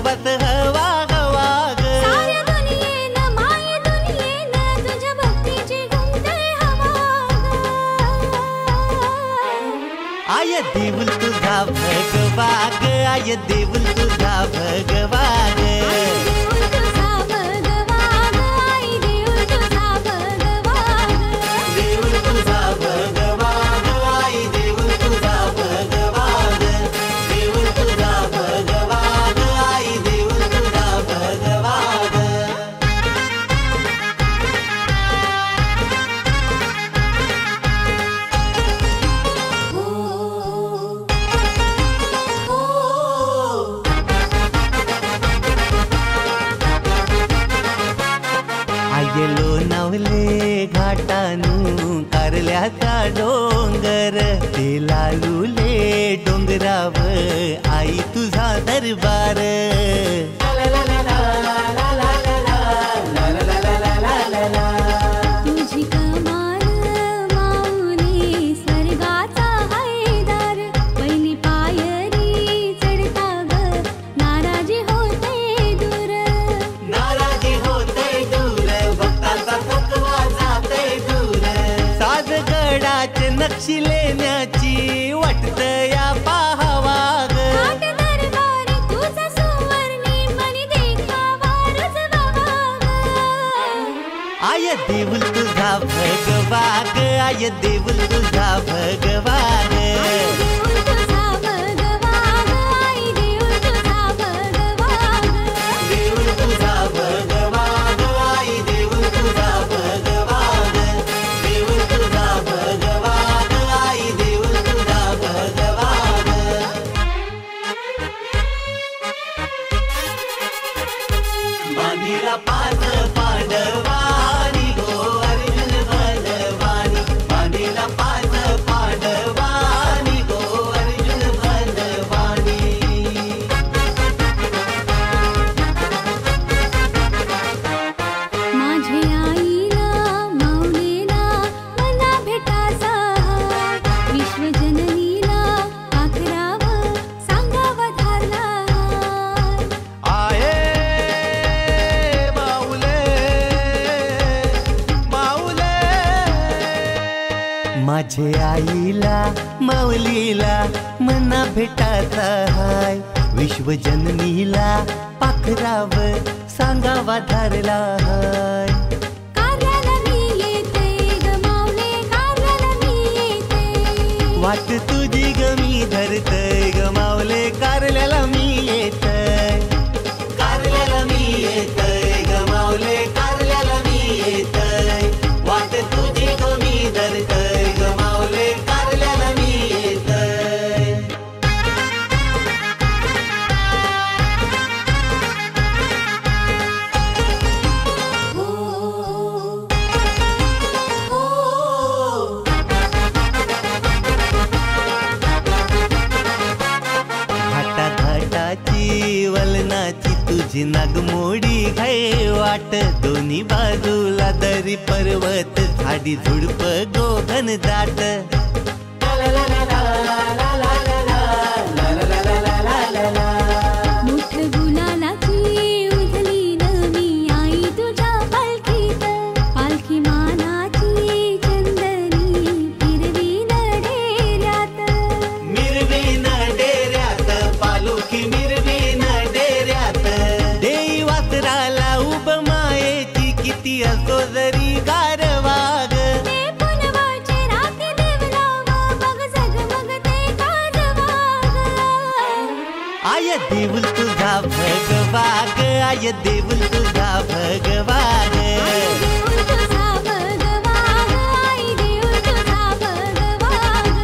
बस हवा हवा ग. साऱ्या दुनियेनं माये दुनियेनं तुझ्या भक्तीची घुमते हवा ग. आय देऊल तुझा भगवा ग. आय देऊल तुझा भगवा ग. देऊळ तुझा भगवा ग. आई देऊळ तुझा भगवा ग. देऊल तुझा भगवा ग. आई देऊल तुझा भगवा ग. देऊल तुझा भगवा ग. आई देऊल तुझा भगवा ग. आयलो नवले घाटानू कारल्याचा डोंगर ते लालूले डोंगराव आई तुझा दरबार. तुझी कमाल माऊली स्वर्गाचा हैदार. पहिली पायरी चढता ग नाराजी होते दूर. नाराजी होते दूर भक्ताचा थकवा जाते दूर. साजगडाचे नक्षी लेण्याची वाटत या पाहावा ग. घाट दरबारी तुझा सुवर्णी मनी देखावा रुजवावा ग. आय देऊल तुझा भगवा ग. आय देऊल तुझा भगवा ग. देऊळ तुझा भगवा ग. आई देऊळ तुझा भगवा ग. देऊल तुझा भगवा ग. आई देऊळ तुझा भगवा ग. देऊळ तुझा भगवा ग. आई देऊळ तुझा भगवा ग. बांधीला पाच पांडवानी गो अर्जुन बलवानी. बांधीला पाच पांडवानी गो अर्जुन बलवानी. माझे आईला माऊलीला मना भेटाचा विश्वजननीला पाखराव सांगावा धारला. आहे माऊले माऊले. माझे आईला माऊलीला मना भेटाचा हाय. विश्वजननीला पाखराव सांगावा धारला हाय. कारल्याला मी येते ग माऊले कारल्याला मी येते. वाट तुझी ग मी धरतय ग माऊले कारल्याला मी येतय. कारल्याला मी येतय ग माऊले कारल्याला मी येतय. वाट तुझी ग मी धरतय ग माऊले कारल्याला मी येतय. घाटाघाटाची वलनाची तुझी नागमोडी घाय वाट. दोन्ही बाजूला दरी पर्वत झाडी झुडप गोघन दाट. मुठ गुलालाची उधली नवी आई तुझ्या पालखीत. पालखी मानाची चंदनी फिरवी डेऱ्यात. मिरवीन डेऱ्यात पालुखी मिरवीन डेऱ्यात. देई वासराला उभ मायेची किती असो जरी गारवाग. ते पुनवाचे राती देवलाव बघ झगमगते काजवाग. आय देऊल तुझा भगवा ग. आय देऊल तुझा भगवा ग. देऊळ तुझा भगवा ग. आई देऊळ तुझा भगवा ग.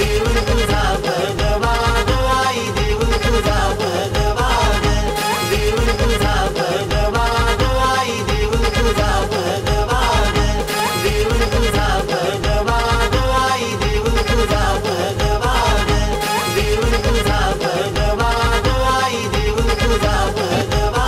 देऊल तुझा भगवा ग. आई देऊळ तुझा भगवा ग. देऊळ तुझा भगवा ग. आई देऊळ तुझा भगवा ग. देऊळ तुझा भगवा ग. आई देऊळ तुझा भगवा ग. देऊळ तुझा भगवा ग. आई देऊळ तुझा भगवा.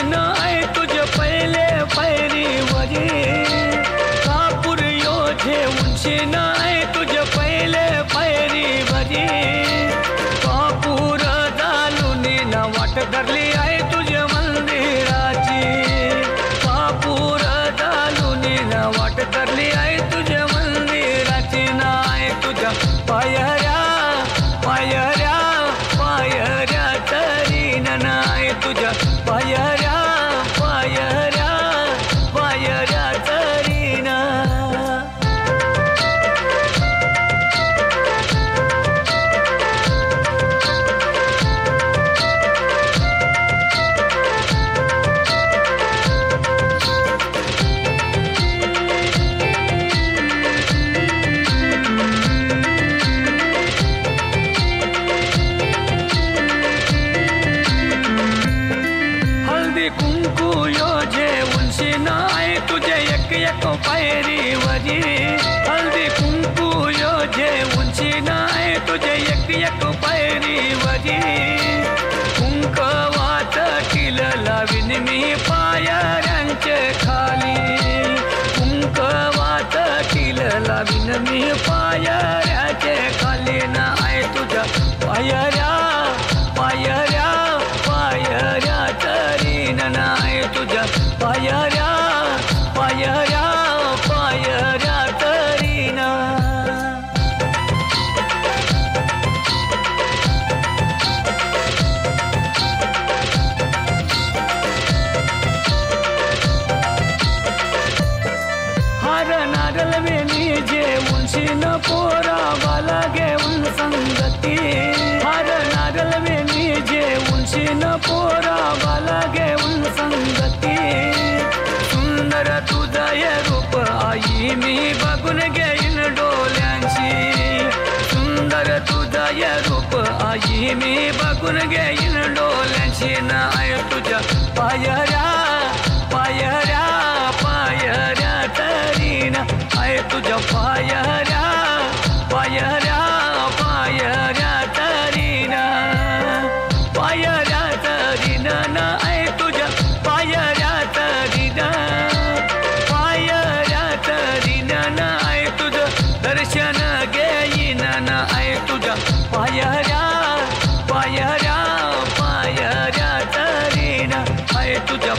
उंचीनं आहे तुझ्या पहिले पायरीवरी कापूर योधे उंचीनं आहे तुझ्या पहिले पायरीवरी कापूर घालून ना वाट धरली आहे तुझ्या मंदिराची कापूर घालून ना वाट धरली आहे तुझ्या मंदिराची ना आहे तुझ्या पायऱ्या पायऱ्या पायऱ्या तरी नाही तुझ्या पायऱ्या पायऱ्या पायऱ्या तरी ना कुंकू योजे उंची नाही तुझे एक पायरीवरी हल्दी कुंकू योजे उंची नाही तुझे एक पायरीवरी कुंकवात किल लावीन मी पायऱ्यांचे खाली कुंकवात किल लावीन मी पायऱ्याचे खाली ना आहे तुझ्या पायऱ्या पायऱ्या पायऱ्या तरी नाही तुझ्या पायऱ्या पायऱ्या पायऱ्या तरी ना हार नारळ वेणी जे उंची न पोरावाला घेऊन संगती हार नारळ वेणी जे उंची न पोरावाला घेऊन संगती सुंदर तुझा ये रूप आई मी बघून घेईन डोळ्यांची सुंदर तुझा ये रूप आई मी बघून घेईन डोळ्यांची ना आहे तुझ्या पायऱ्या पायऱ्या पायऱ्या तरी ना आहे तुझ्या पायऱ्या पायऱ्या पायऱ्या तरी ना पायऱ्या तरी ना आहे तुझ्या पायऱ्या तरी ना पायऱ्या तरी ना आहे तुझं दर्शन घेईन ना आहे तुझ्या पायऱ्या पायऱ्या पायऱ्या तरी ना आहे तुझ्या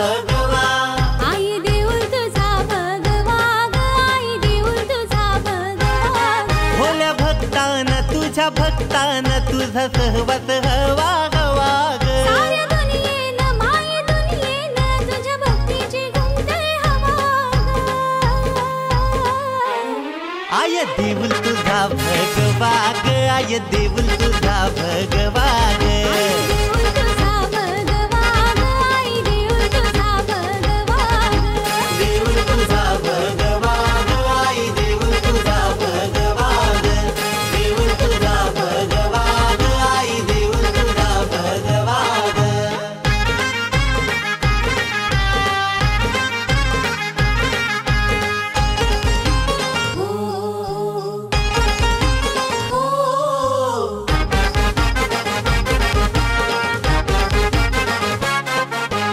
भगवा आई देऊळ तुझा भगवा ग आई देऊळ तुझा भगवा भोल्या भक्तान तुझ्या भक्तान तुझा सहवास हवा हवा ग साऱ्या दुनियेनं माये दुनियेनं तुझ्या भक्तीची घुमते हवा आय देऊळ तुझा भगवा ग आय देऊळ तुझा भगवा ग देऊळ तुझा भगवा ग आई देऊळ तुझा भगवा देऊळ तुझा भगवा ग आई देऊळ तुझा भगवा ग देऊळ तुझा भगवा ग आई देऊळ तुझा भगवा ग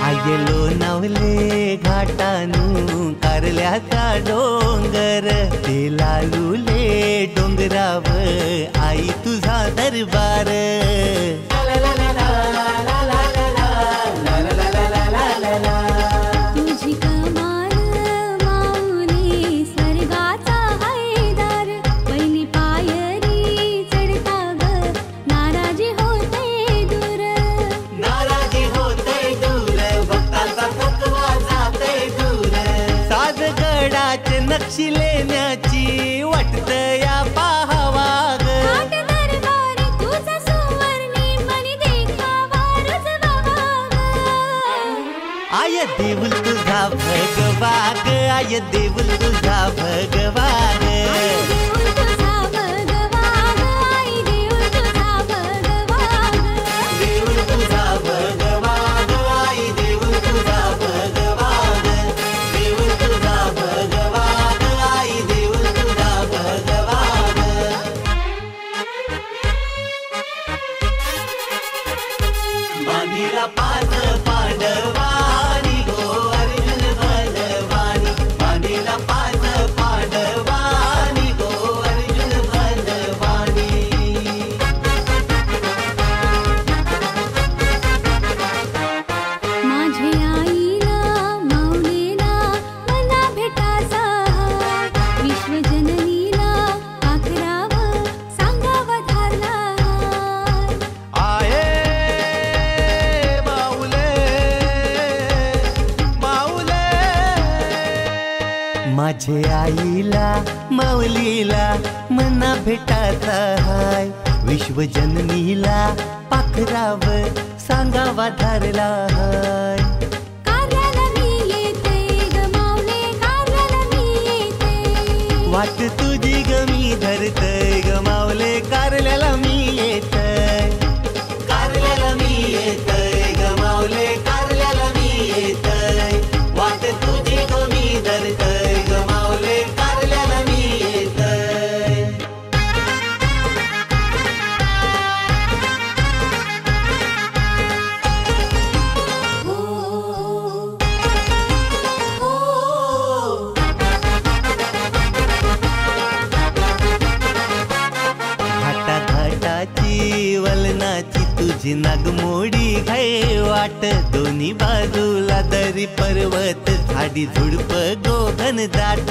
आयलो नवले घाटानू कारल्याचा डोंगर ते लालूले डोंगराव आई तुझा दरबार तुझी कमाल माऊली स्वर्गाचा हैदार पहिली पायरी चढता ग नाराजी होते दूर नाराजी होते दूर भक्ताचा थकवा जाते दूर साजगडाचे नक्षी लेण्याची वाटत या पाहावा ग घाट दरबारी तुझा सुवर्णी मनी देखावा रुजवावा ग आय देऊळ तुझा भगवा ग आय देऊळ तुझा भगवा ग देऊळ तुझा भगवा ग आई देऊळ तुझा भगवा देऊळ तुझा भगवा ग आई देऊळ तुझा भगवा ग देऊळ तुझा भगवा ग आई देऊळ तुझा भगवा ग बांधीला पाच पांडवानी गो अर्जुन बलवानी बांधीला पाच पांडवानी गो अर्जुन बलवानी माझे आईला माऊलीला मला भेटायचा विश्वजननीला पाखराव सांगाव धारला आये माऊले माऊले माझे आईला माऊलीला मना भेटायचा हाय विश्वजननीला पाखराव सांगावा धरला हाय कार्याला मी येते ग माऊले कार्याला मी येते वाट तुझी ग मी धरतय ग माऊले कारल्याला मी येतय कारल्याला मी येतय ग माऊले कारल्याला मी येतय वाट तुझी ग मी धरतय ग माऊले कारल्याला मी येतय घाटा घाटाची वलनाची तुझी नागमोडी घाय वाट दोन्ही बाजूला दरी पर्वत झाडी झुडप गोघन दाट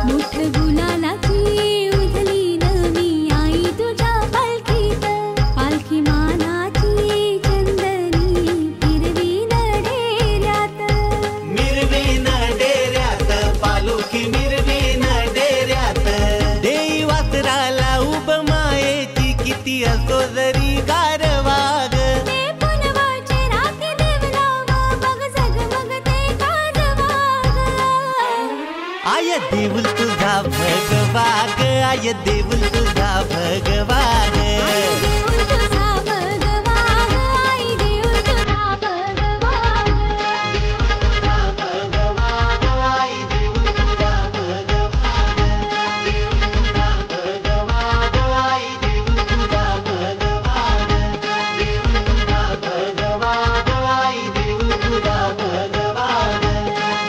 मुठ गुलालाची उधली नवी आई तुझ्या पालखीत पालखी मानाची चंदनी फिरवी नडेऱ्यात मिरवीन डेऱ्यात पालुखी मिरवीन डेऱ्यात देई वासराला उब मायेची किती असो जरी गारवाग ते पुनवाचे राती देवलाव बघ झगमगते काजवाग आय देऊळ तुझा भगवा ग आय देऊळ तुझा भगवा ग देऊळ तुझा भगवा ग आई देऊळ तुझा भगवा आई देऊळ तुझा भगवा देऊळ तुझा भगवा आई देऊळ तुझा भगवा देऊळ तुझा भगवा आई देऊळ तुझा भगवा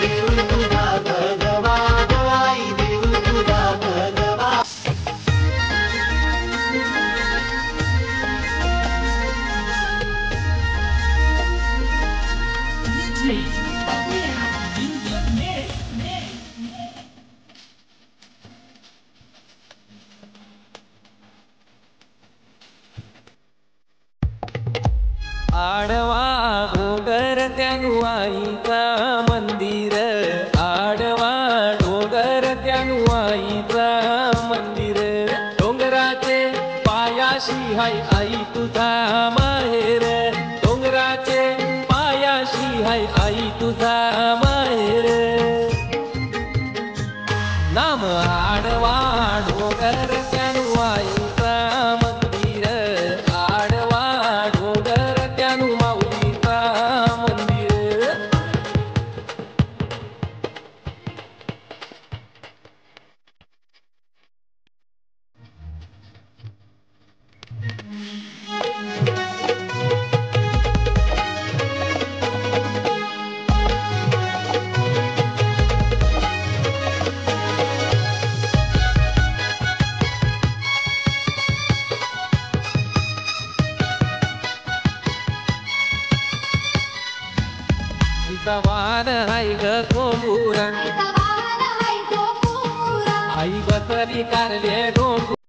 देऊळ तुझा भगवा आई देऊळ तुझा भगवा आडवा डोंगर त्यानु आईचा मंदिर आडवा डोंगर त्यानु आईचा मंदिर डोंगराचे पायाशी हाय आई तुझा माहेर डोंगराचे पायाशी हाय आई तुझा माहेर नाम आडवा डोंगर त्यानु आईचा मंदिर आडवा डोंगर त्यानु माऊलीचा मंदिर वाहन हाय ग कोंबुरा आई बसली कारले डोंगू